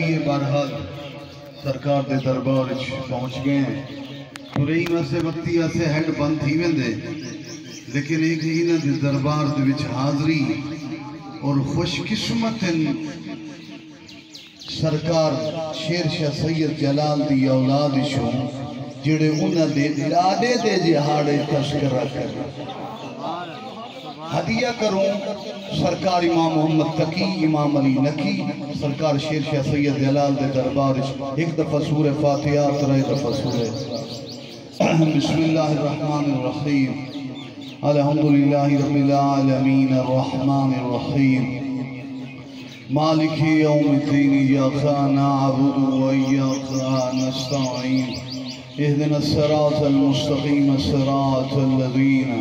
भी है बहरहाल सरकार के दरबार पहुँच गए हैं। तुरई वैसे वक्ती ऐसे हैड बंद थी वेंदे, लेकिन एक इन्हां दे दरबार दे विच हाज़री और खुशकिस्मत सरकार शेर शाह सैयद जलाल दी औलाद शो जिहड़े उन्हां दे लाडे दे जिहाड़े तस्करा कर हदिया करूं सरकार इमाम मोहम्मद तकी इमाम अली नकी सरकार शेर शाह सैयद जलाल दे दरबार एक दफा सूरह फातिहा तरह दफा सूरह बिस्मिल्लाहिर रहमानिर रहीम अल्हम्दुलिल्लाहि रब्बिल आलमीन अर्रहमानिर रहीम मालिकी यौमिद्दीन इय्याका नअबुदु व इय्याका नस्तईन इहदिनस सिरातल मुस्तकीम सिरातल लज़ीना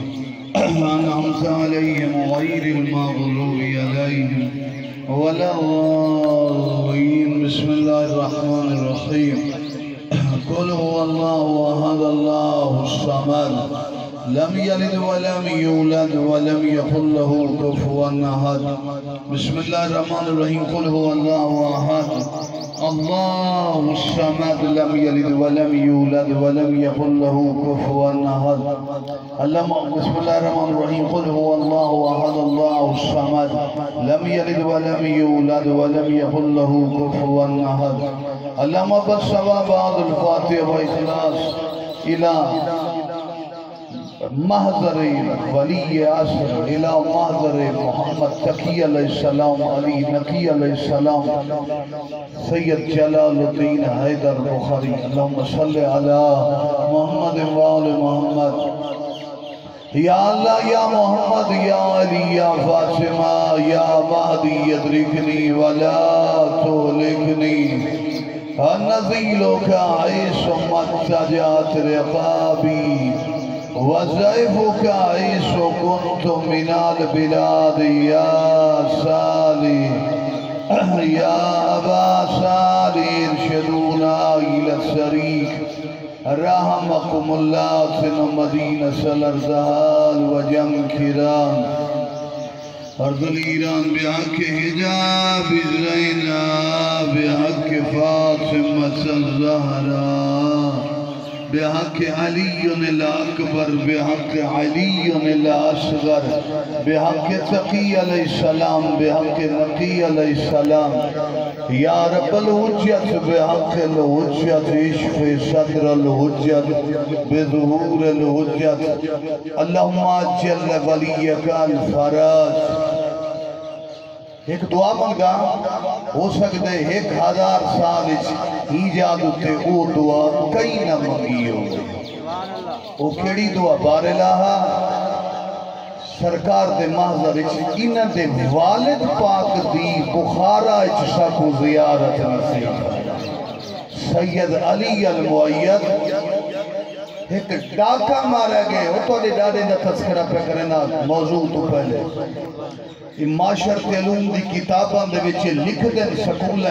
أنعمت عليهم غير المغضوب عليهم ولا الضالين بسم الله الرحمن الرحيم قل هو الله أحد الله الصمد لم يلد ولم يولد ولم يكن له كفوا أحد بسم الله الرحمن الرحيم قل هو الله أحد الله الصمد لم يلد ولم يولد ولم يكن له كفوا أحد بسم الله الرحمن الرحيم قل هو الله أحد الله الصمد لم يلد ولم يولد ولم يكن له كفوا أحد اللهم بارك بعد الفاتحة وإخلاص إلى महज़र वली असर इला महज़र मोहम्मद तकी अलैहिस्सलाम अली नकी अलैहिस्सलाम सैयद जलालुद्दीन हैदर बुखारी अल्लाहुम्मा सल्लि अला मोहम्मद व आले मोहम्मद या अल्लाह या मोहम्मद या अली या फातिमा या महदी यदरिकनी वला तुलिकनी नज़ीलुका ऐसु मत्तजात रिक़ाबी वज़ैफ़ुक ऐसु कुन्तु मिनल बिलाद या साली या अबा साली इरशदूना इला शरीक रहमकुमुल्लाह फिन मदीना सलरज़हाल व जम किराम अर्ज़ुल ईरान बिहक़ हिजाब ज़ैना बिहक़ फ़ातिमा ज़हरा बिहक़ अली अकबर बिहक़ अली असगर बिहक़ तकी अलैहिस्सलाम बिहक़ नकी अलैहिस्सलाम या रब्बल हुज्जत बिहक़ अल हुज्जत इश्फ़ सद्र अल हुज्जत बिज़ुहूर अल हुज्जत अल्लाहुम्मा अज्जल वलियका अल फराज। एक दुआ मंगा हो सकते 1000 साल ईजाद उत्ते वो दुआ कई न मंगी हो। वो केड़ी दुआ बारिलाहा सरकार दे महज़र इन्हां दे वालिद पाक दी बुखारा साकू ज़ियारत नसीब सैयद अली अल मुअय्यद एक डाका मारा गए वो तो डाडे का तस्करा पे करना मौजू तो पहले माशर तलूम की किताबों के लिख दें स्कूल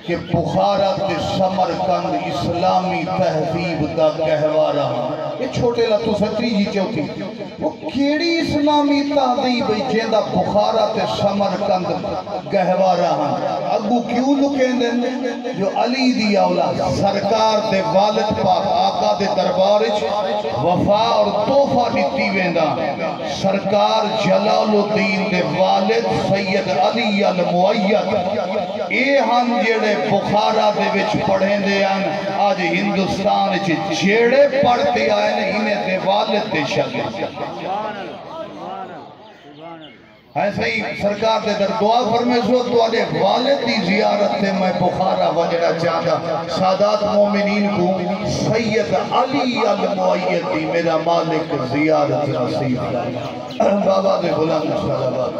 कि बुखारा ते समरकंद इस्लामी तहजीब का गहवारा ये छोटे ला तो तीजी चौथी वो केड़ी इस्लामी तहजीब जेंदा बुखारा ते समरकंद गहवारा अगू क्यों लुकेंदे जो अली दी औलाद सरकार दे वालिद पाक आका दे दरबार वफा और तोहफा दिती वेंदा सरकार जलालुद्दीन दे वालिद सैयद अली अल मुअय्यद ए हम जेड़े बुखारा दे विच पढ़ेंदे हन आज हिंदुस्तान च जेड़े पढ़ते आए ने इन्हें दे वालिद दे शागिर्द ऐसे ही सरकार दे दर दुआ फरमेसो तुहाडे वालिद दी जियारत ते मैं बुखारा वजना चाहता सादात मोमिनीन को सैयद अली अल मुअय्यद दी मेरा मालिक जियारत नसीब बाबा दे बुलंद सलावत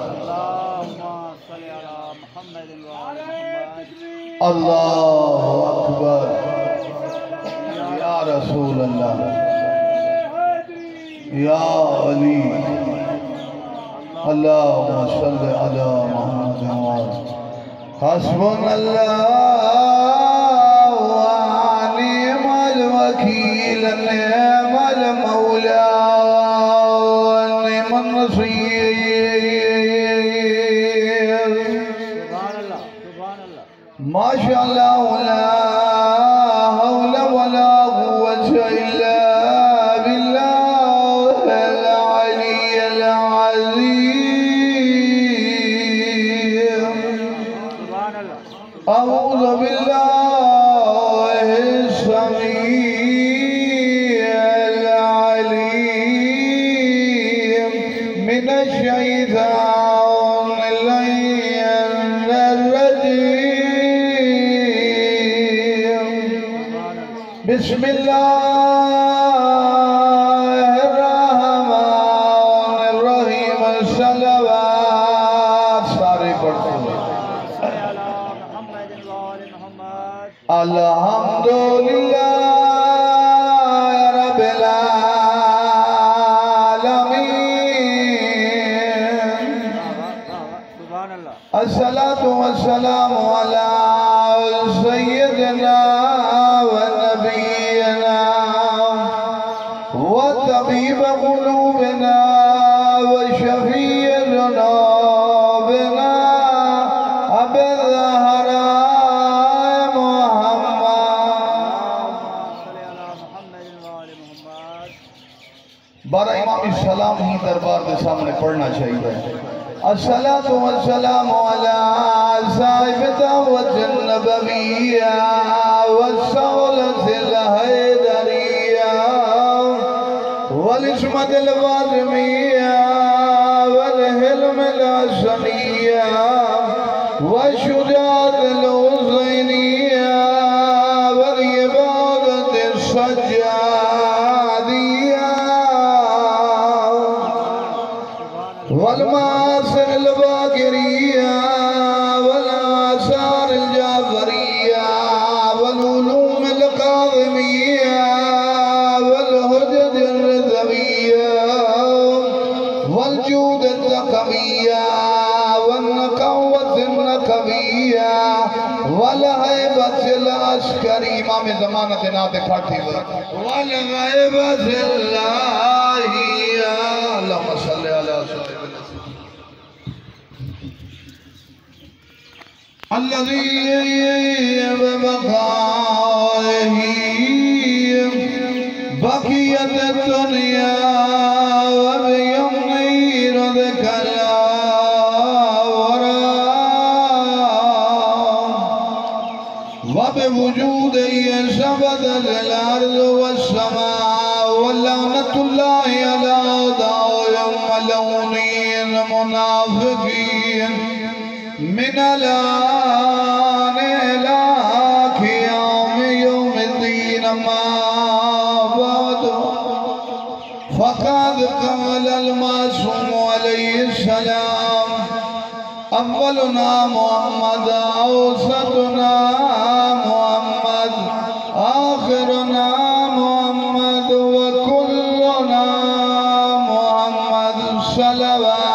अल्लाहु अकबर या रसूल अल्लाह या अली अल्लाहुम्मा सल्लि अला मुहम्मद हस्बुनल्लाहु व निअमल वकील निअमल मौला व निअमन नसीर। माशाअल्लाह ला हौला वला कुव्वता इल्ला बिल्लाहिल अलिय्यिल अज़ीम। अऊज़ु बिल्लाहिस समीइल अलीम मिनश शैतानिर रजीम। बिस्मिल्लाहिर्रहमानिर्रहीम। सलवात सारे पढ़ते हैं। अल्हम्दुलिल्लाह रब्बिल आलमीन। अस्सलातु वस्सलामु अला सय्यिदिना व नबियिना व तबीब क़ुलूबिना व शफ़ीअ ज़ुनूबिना अबी ज़हरा बारह इमाम सलाम ही दरबार के सामने पढ़ना चाहिए। अस्सलातु वस्सलामु अला साहिब दावतिन नबविय्या वस्सौलतिल हैदरिय्या वल इस्मतिल वाज़िमिय्या वल हिल्मिल असनिय्या वशुजाअतिल हुसैनिय्या वल इबादतिस सज्जादिय्या वलमासिल बाकिरिया वलासारिल जाफरिया वलुलूमिल काज़िमिया वलहुज्जतिर रिज़विया वलजूदित ज़कविया वन्नक़वतिन नकविया वलहैबतिल अस्करी। इमाम ज़मानत नात खाती वलहैबतिल लाहिया। अल्लाहुम्मा सल्लि अला الذي ببقائه بقيت الدنيا وبيمنه رزق الورى وبوجوده ثبتت الأرض والسماء ولعنة الله على أعدائهم ملعونين المنافقين من الآن إلى قيام يوم الدين ما بعد فقد قال المعصوم عليه السلام أولنا محمد أوسطنا محمد